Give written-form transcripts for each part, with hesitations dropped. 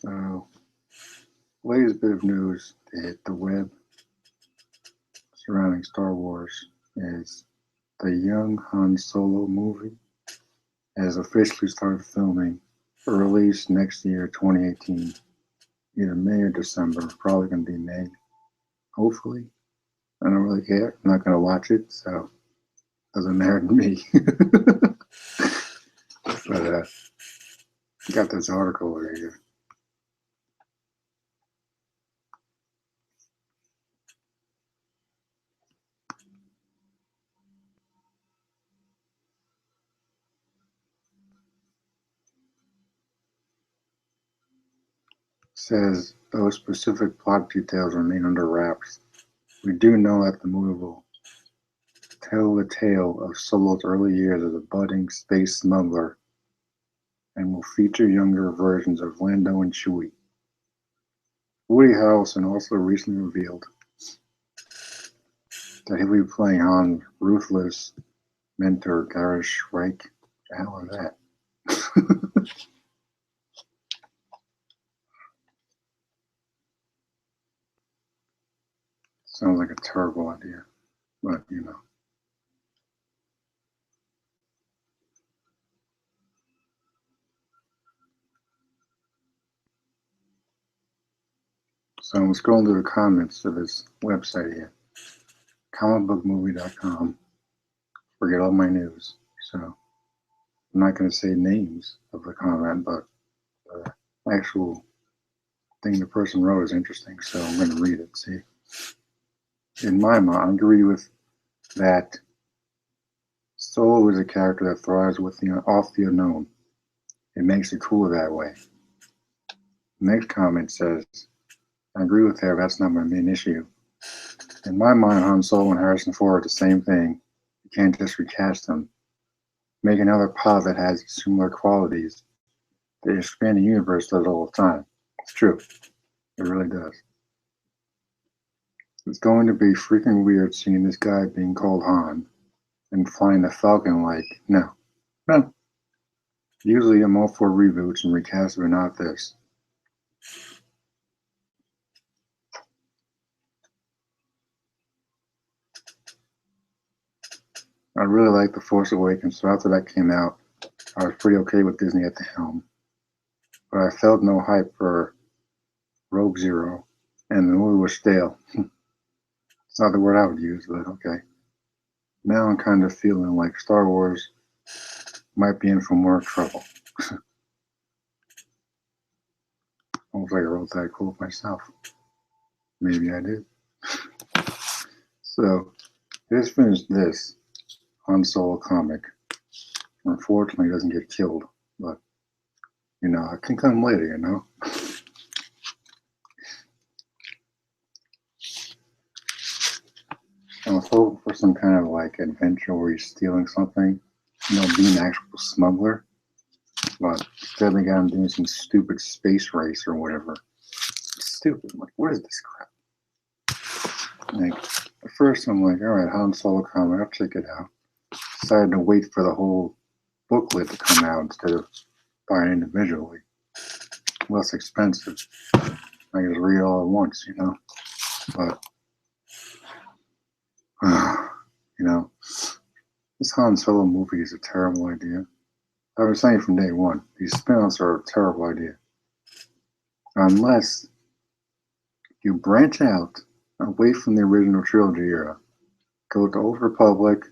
So, latest bit of news to hit the web surrounding Star Wars is the young Han Solo movie has officially started filming for release next year, 2018, either May or December. Probably going to be May, hopefully. I don't really care. I'm not going to watch it, so it doesn't matter to me. But got this article over here. Says those specific plot details remain under wraps. We do know that the movie will tell the tale of Solo's early years as a budding space smuggler and will feature younger versions of Lando and Chewie. Woody Harrelson also recently revealed that he'll be playing Han's ruthless mentor, Gareth Shrike. The hell is that? Sounds like a terrible idea, but you know. So I'm scrolling through the comments of this website here, comicbookmovie.com. Forget all my news. So I'm not going to say names of the comment, but the actual thing the person wrote is interesting, so I'm going to read it. See, in my mind, I agree with that. Solo is a character that thrives with off the unknown. It makes it cooler that way. Next comment says, I agree with her, that's not my main issue. In my mind, Han Solo and Harrison Ford are the same thing. You can't just recast them. Make another pod that has similar qualities. The expanding universe does it all the time. It's true. It really does. It's going to be freaking weird seeing this guy being called Han and flying the Falcon like, no. Usually I'm all for reboots and recasts, but not this. I really liked The Force Awakens, so after that came out, I was pretty okay with Disney at the helm. But I felt no hype for Rogue Zero, and the movie was stale. It's not the word I would use, but okay. Now I'm kind of feeling like Star Wars might be in for more trouble. Almost like I wrote that quote myself. Maybe I did. So, I just finished this Han Solo comic. Unfortunately, it doesn't get killed, but you know, it can come later, you know. I was hoping for some kind of like adventure where he's stealing something, you know, being an actual smuggler. But instead, they got him doing some stupid space race or whatever. Stupid. I'm like, what is this crap? Like, at first, I'm like, all right, Han Solo comic, I'll check it out. Decided to wait for the whole booklet to come out instead of buying individually. Less expensive. I can just read it all at once, you know. But you know, this Han Solo movie is a terrible idea. I was saying from day one, these spin-offs are a terrible idea. Unless you branch out away from the original trilogy era, go to Old Republic,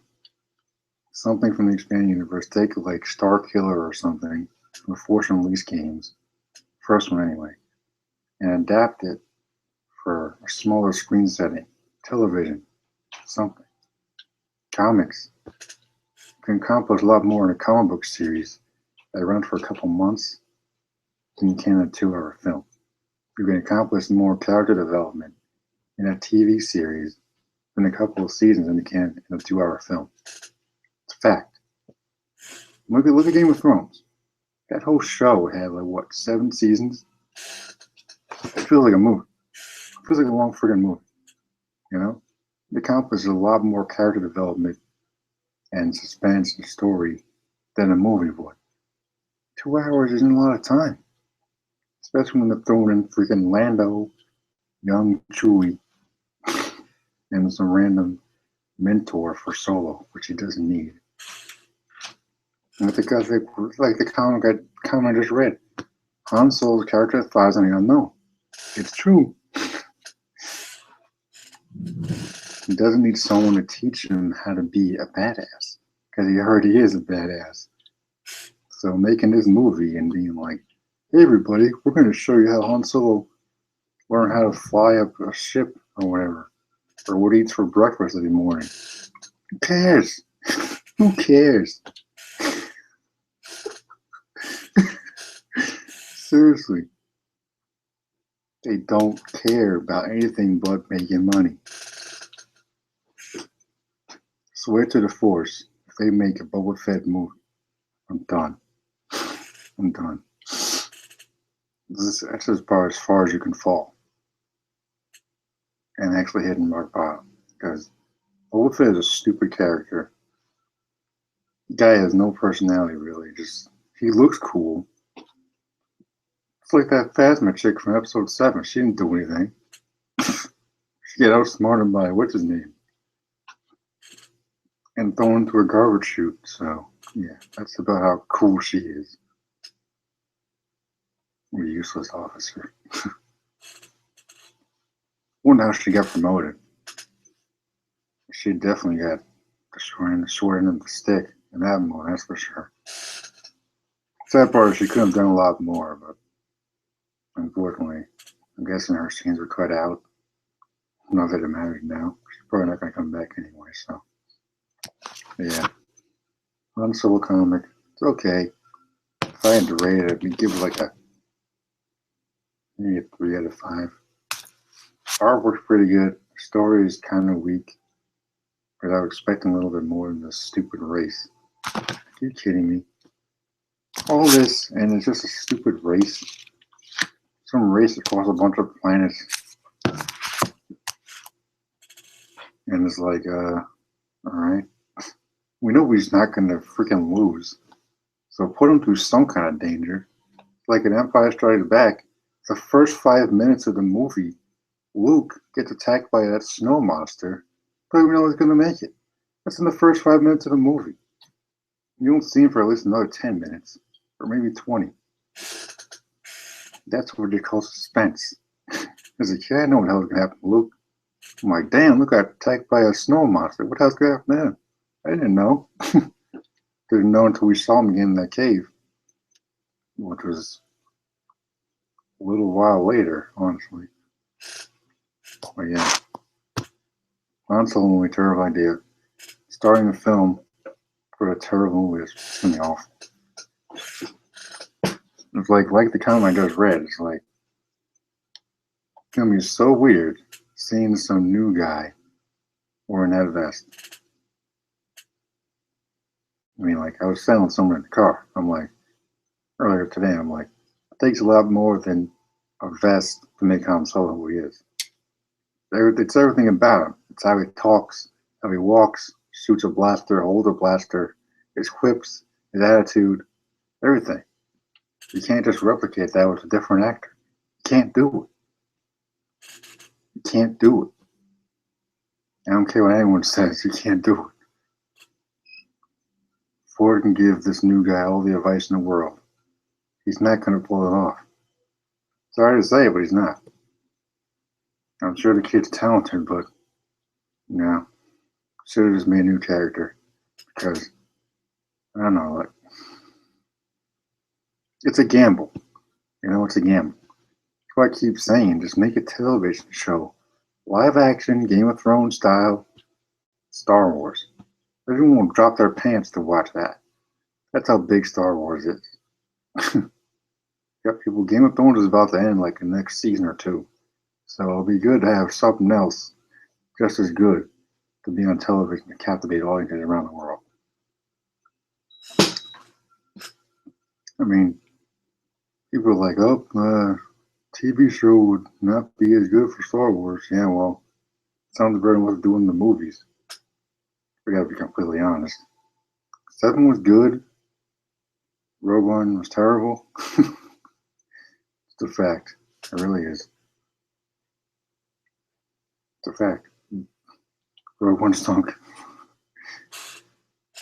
something from the expanded universe, take like Star Killer or something from the Force Unleashed games, first one anyway, and adapt it for a smaller screen setting, television, something. Comics. You can accomplish a lot more in a comic book series that run for a couple months than you can in a 2-hour film. You can accomplish more character development in a TV series than a couple of seasons than you can in a 2-hour film. It's a fact. Look at Game of Thrones. That whole show had like what, 7 seasons? It feels like a movie. It feels like a long friggin' movie. You know? It accomplishes a lot more character development and suspense and story than a movie would. 2 hours isn't a lot of time, Especially when they're throwing in freaking Lando, young Chewie, and some random mentor for Solo, which he doesn't need. And because like the comment I just read, Han Solo's character thrives on the unknown. It's true. He doesn't need someone to teach him how to be a badass, because he already is a badass. So making this movie and being like, hey everybody, we're going to show you how Han Solo learned how to fly up a ship or whatever, or what he eats for breakfast every morning. Who cares? Who cares? Seriously. They don't care about anything but making money. Swear to the Force, if they make a Boba Fett movie, I'm done. I'm done. That's as far as you can fall. And actually hitting rock bottom. Because Boba Fett is a stupid character. The guy has no personality, really. Just, he looks cool. It's like that Phasma chick from episode 7. She didn't do anything. She got outsmarted by, what's his name? And thrown into a garbage chute. So, yeah, that's about how cool she is. A useless officer. Wonder how she got promoted. She definitely got the short end of the stick in that one, that's for sure. Sad part is she could have done a lot more, but unfortunately, I'm guessing her scenes were cut out. Not that it matters now. She's probably not going to come back anyway, so. Yeah. Han Solo comic. It's okay. If I had to rate it, I'd give it like maybe a 3 out of 5. Artwork's pretty good. The story is kind of weak. But I was expecting a little bit more than this stupid race. Are you kidding me? All this, and it's just a stupid race. Some race across a bunch of planets. And it's like, alright. We know he's not going to freaking lose. So put him through some kind of danger. Like in Empire Strikes Back, the first 5 minutes of the movie, Luke gets attacked by that snow monster. Don't even know he's going to make it. That's in the first 5 minutes of the movie. You don't see him for at least another 10 minutes. Or maybe 20. That's what they call suspense. As a kid, I know what the hell is going to happen to Luke. I'm like, damn, Luke got attacked by a snow monster. What the hell's going to happen to him? I didn't know. Didn't know until we saw him again in that cave. Which was a little while later, honestly. But yeah. Han Solo movie, terrible idea. Starting a film for a terrible movie is going to be awful. It's like the comment I just read. It's like, it's going to be so weird seeing some new guy wearing that vest. I mean, like, I was selling someone in the car. I'm like, earlier today, I'm like, it takes a lot more than a vest to make Han Solo who he is. It's everything about him. It's how he talks, how he walks, shoots a blaster, holds a blaster, his quips, his attitude, everything. You can't just replicate that with a different actor. You can't do it. You can't do it. I don't care what anyone says, you can't do it. Ford can give this new guy all the advice in the world. He's not going to pull it off. Sorry to say it, but he's not. I'm sure the kid's talented, but no. Should have just made a new character. Because, I don't know, like, it's a gamble. You know, it's a gamble. That's what I keep saying. Just make a television show. Live action, Game of Thrones style, Star Wars. Everyone will drop their pants to watch that. That's how big Star Wars is. Got people, Game of Thrones is about to end like the next season or two. So it'll be good to have something else just as good to be on television to captivate audiences around the world. I mean, people are like, oh, TV show would not be as good for Star Wars. Yeah, well, sounds better than what's doing in the movies. We gotta be completely honest. 7 was good. Rogue One was terrible. It's a fact. It really is. It's a fact. Rogue One stunk.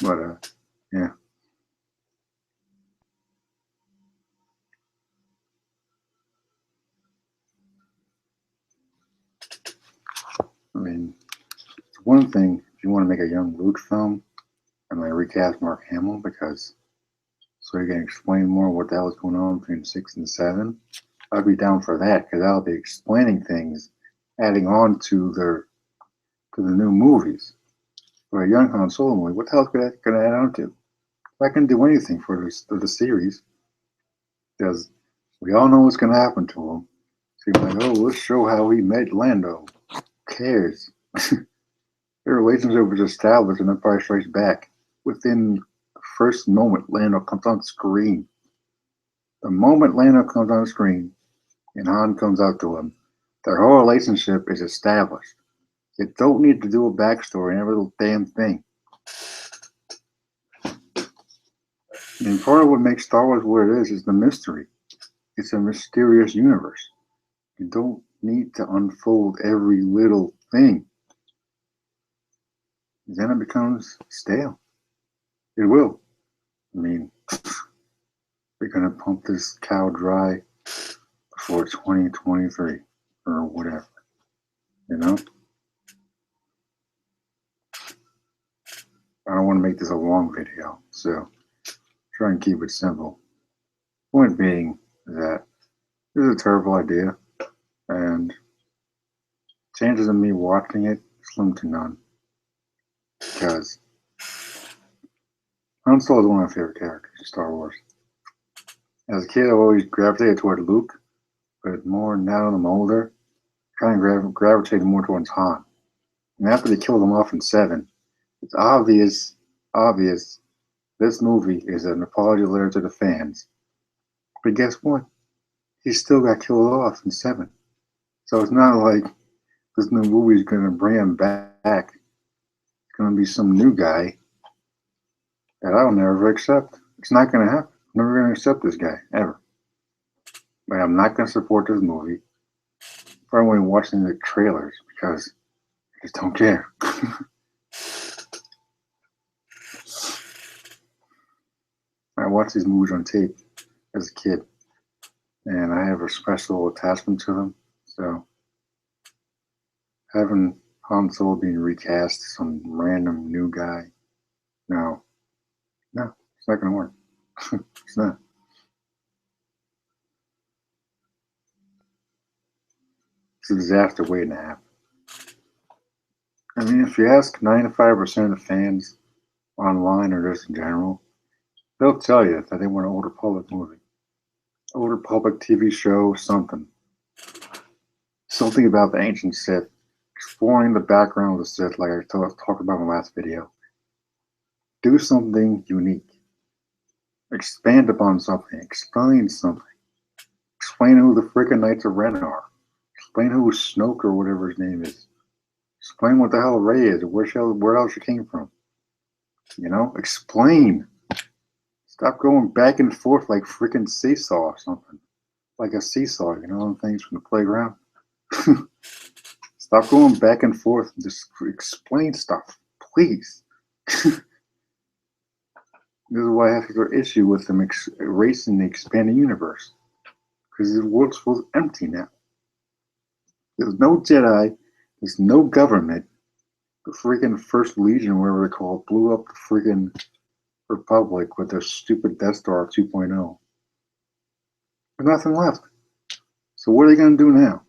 But, yeah. I mean, it's one thing if you want to make a young Luke film and like recast Mark Hamill because so you can explain more what the hell is going on between 6 and 7. I'd be down for that because I'll be explaining things, adding on to the new movies. For a young Han Solo movie, what the hell is going to add on to? I can do anything for the series because we all know what's going to happen to him. So you're like, oh, let's show how he met Lando. Who cares? Their relationship was established and Empire Strikes Back. Within the first moment Lando comes on screen. The moment Lando comes on screen and Han comes out to him, their whole relationship is established. You don't need to do a backstory and every little damn thing. And part of what makes Star Wars what it is the mystery. It's a mysterious universe. You don't need to unfold every little thing. Then it becomes stale. It will. I mean, they're going to pump this cow dry before 2023 or whatever. You know? I don't want to make this a long video, so try and keep it simple. Point being that this is a terrible idea, and chances of me watching it slim to none. Because Han Solo is one of my favorite characters in Star Wars. As a kid, I've always gravitated toward Luke, but more now that I'm older, kind of gravitated more towards Han. And after they killed him off in 7, it's obvious this movie is an apology letter to the fans. But guess what? He still got killed off in 7. So it's not like this new movie is going to bring him back. It's going to be some new guy that I'll never accept. It's not going to happen. I'm never going to accept this guy, ever. But I'm not going to support this movie. I'm only watching the trailers because I just don't care. I watched these movies on tape as a kid, and I have a special attachment to them. So having Han Solo being recast, some random new guy, no, it's not going to work. It's not. It's a disaster waiting to happen. I mean, if you ask 95% of fans online or just in general, they'll tell you that they want an older public movie. Older public TV show, something. Something about the ancient Sith, exploring the background of the Sith like I talked about in my last video. Do something unique. Expand upon something. Explain something. Explain who the freaking Knights of Ren are. Explain who Snoke or whatever his name is. Explain what the hell Rey is or where else she came from. You know? Explain. Stop going back and forth like freaking seesaw or something. Like a seesaw, you know, on things from the playground. Stop going back and forth and just explain stuff, please. This is why I have an issue with them erasing the expanded universe. Because the world's full empty now. There's no Jedi, there's no government. The freaking First Legion, whatever they're called, blew up the freaking Republic with their stupid Death Star 2.0. There's nothing left. So what are they going to do now?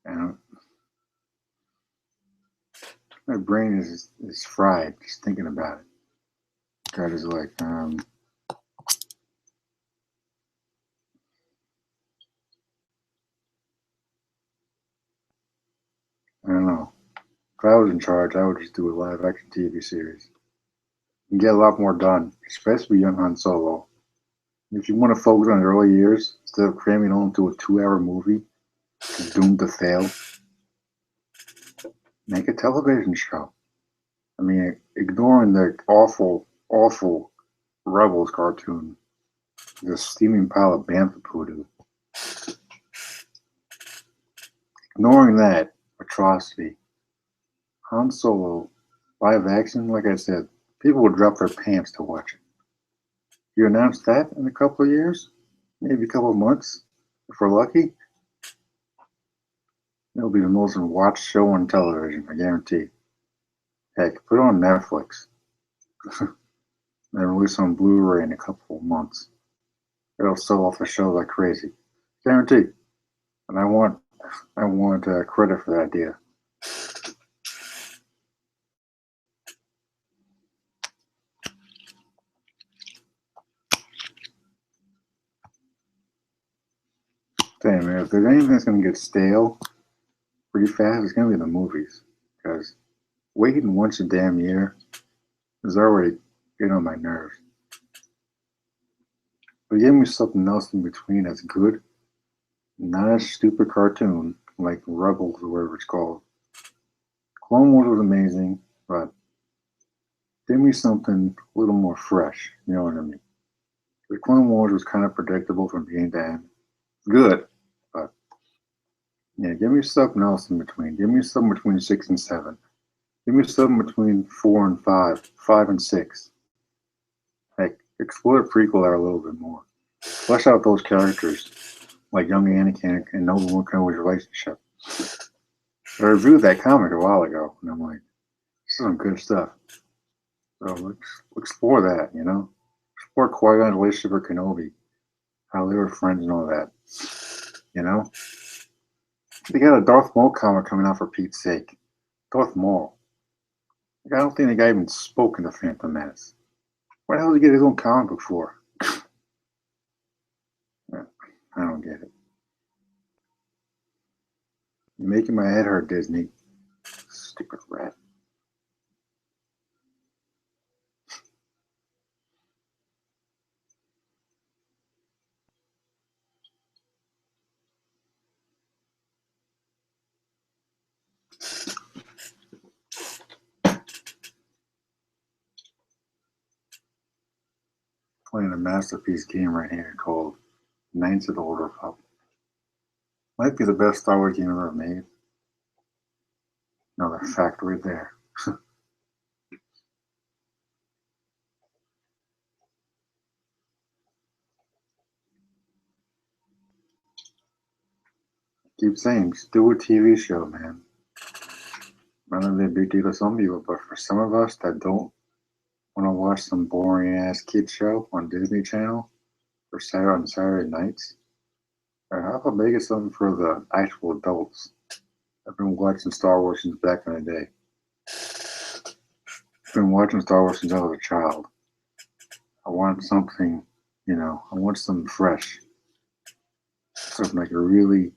And my brain is fried just thinking about it. God is like, I don't know. If I was in charge, I would just do a live action TV series and get a lot more done, especially young Han Solo. If you want to focus on the early years instead of cramming on to a 2-hour movie that's doomed to fail, make a television show. I mean, ignoring the awful Rebels cartoon, The steaming pile of bantha poodoo. Ignoring that atrocity, Han Solo, live action, like I said, people would drop their pants to watch it. You announce that in a couple of years, maybe a couple of months, if we're lucky, it'll be the most watched show on television, I guarantee. Heck, put it on Netflix. And release on Blu-ray in a couple of months. It'll sell off the show like crazy. Guarantee. And I want credit for that idea. Damn, man, if there's anything that's going to get stale pretty fast, it's going to be the movies. Because waiting once a damn year is already getting on my nerves. But give me something else in between that's good. Not a stupid cartoon like Rebels or whatever it's called. Clone Wars was amazing, but give me something a little more fresh. You know what I mean? The Clone Wars was kind of predictable from beginning to end. Good, but yeah, give me something else in between. Give me something between 6 and 7. Give me something between 4 and 5, 5 and 6. Like, explore the prequel there a little bit more. Flesh out those characters, like young Anakin and Obi-Wan Kenobi's relationship. I reviewed that comic a while ago, and I'm like, this is some good stuff. So let's explore that, you know? Explore Qui-Gon's relationship with Kenobi, how they were friends and all that. You know? They got a Darth Maul comic coming out for Pete's sake. Darth Maul. Like, I don't think the guy even spoke in The Phantom Menace. Why the hell did he get his own comic book for? I don't get it. You're making my head hurt, Disney. Stupid rat. Playing a masterpiece game right here called Knights of the Old Republic. Might be the best Star Wars game ever made. Another fact right there. Keep saying, just do a TV show, man. I know they're a big deal to some people, but for some of us that don't want to watch some boring ass kid show on Disney Channel for Saturday nights, how about making something for the actual adults? I've been watching Star Wars since back in the day. I've been watching Star Wars since I was a child. I want something, you know, I want something fresh. Something I can really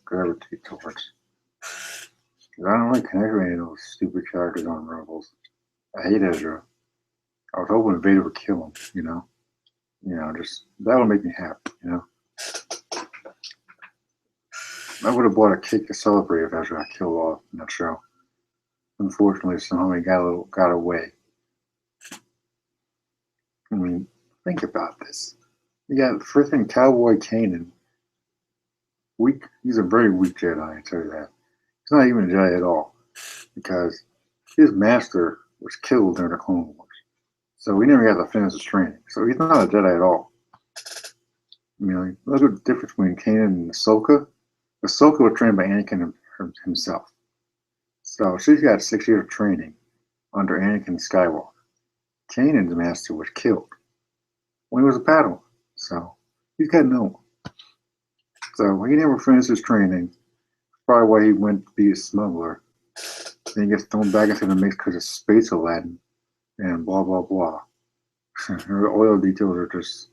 gravitate towards. I don't really connect with any of those stupid characters on Rebels. I hate Ezra. I was hoping Vader would kill him, you know? You know, just, that would make me happy, you know? I would have bought a cake to celebrate if Ezra got killed off in that show. Unfortunately, somehow he got away. I mean, think about this. You got freaking Cowboy Kanan. Weak. He's a very weak Jedi, I tell you that. He's not even a Jedi at all. Because his master was killed during the Clone Wars. So he never got to finish his training. So he's not a Jedi at all. I mean, like, look at the difference between Kanan and Ahsoka. Ahsoka was trained by Anakin himself. So she's got 6 years of training under Anakin Skywalker. Kanan's master was killed when he was a Padawan. So he's got no one. So he never finished his training. Probably why he went to be a smuggler. Then he gets thrown back into the mix because of Space Aladdin and blah, blah, blah. The oil details are just,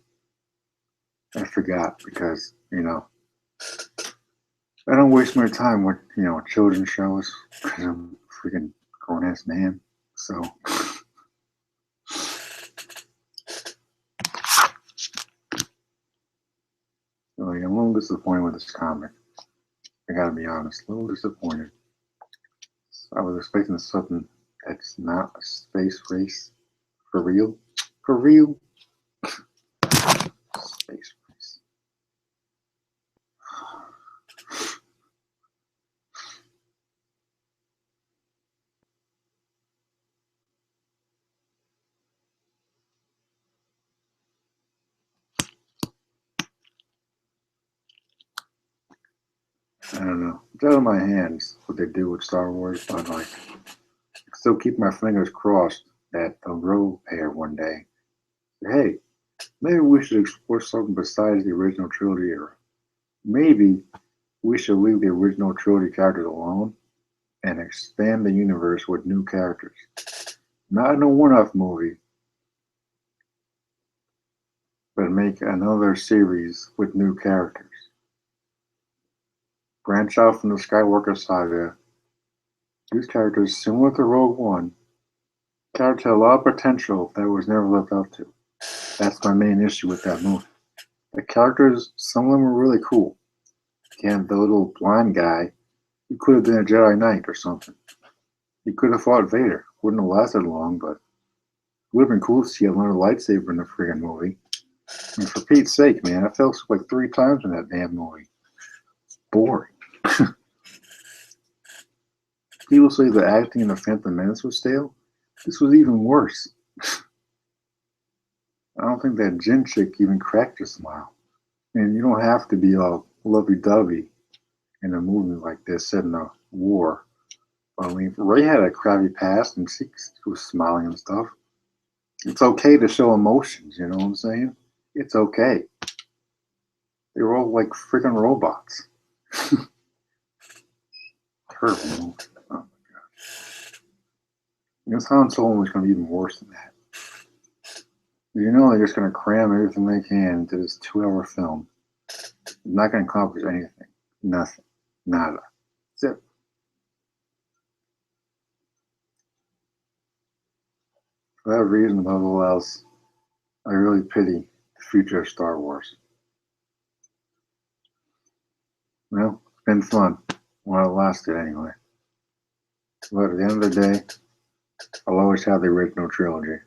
I forgot because, you know, I don't waste my time with, you know, children's shows because I'm a freaking grown ass man. So, like, I'm a little disappointed with this comic. I gotta be honest, a little disappointed. I was expecting something that's not a space race. For real? For real? Space Race. I don't know. It's out of my hands what they do with Star Wars, but like, I still keep my fingers crossed that they'll grow a pair one day. Hey, maybe we should explore something besides the original trilogy era. Maybe we should leave the original trilogy characters alone and expand the universe with new characters. Not in a one-off movie, but make another series with new characters. Branch out from the Skywalker saga. Use characters similar to Rogue One. Characters had a lot of potential that was never lived up to. That's my main issue with that movie. The characters, some of them were really cool. Again, the little blind guy, he could have been a Jedi Knight or something. He could have fought Vader. Wouldn't have lasted long, but it would have been cool to see another lightsaber in the friggin' movie. And for Pete's sake, man, I fell asleep like 3 times in that damn movie. Boring. People say the acting in The Phantom Menace was stale. This was even worse. I don't think that Jin chick even cracked her smile. And you don't have to be all lovey-dovey in a movie like this set in a war. I mean, Ray had a crappy past and she was smiling and stuff. It's okay to show emotions, you know what I'm saying? It's okay. They were all like freaking robots. Terrible movie. Oh my god. You know, Han Solo was going to be even worse than that. You know they're just going to cram everything they can into this 2-hour film. It's not going to accomplish anything. Nothing. Nada. That's it. For that reason, above all else, I really pity the future of Star Wars. Well, it's been fun while it lasted anyway. But at the end of the day, I'll always have the original trilogy.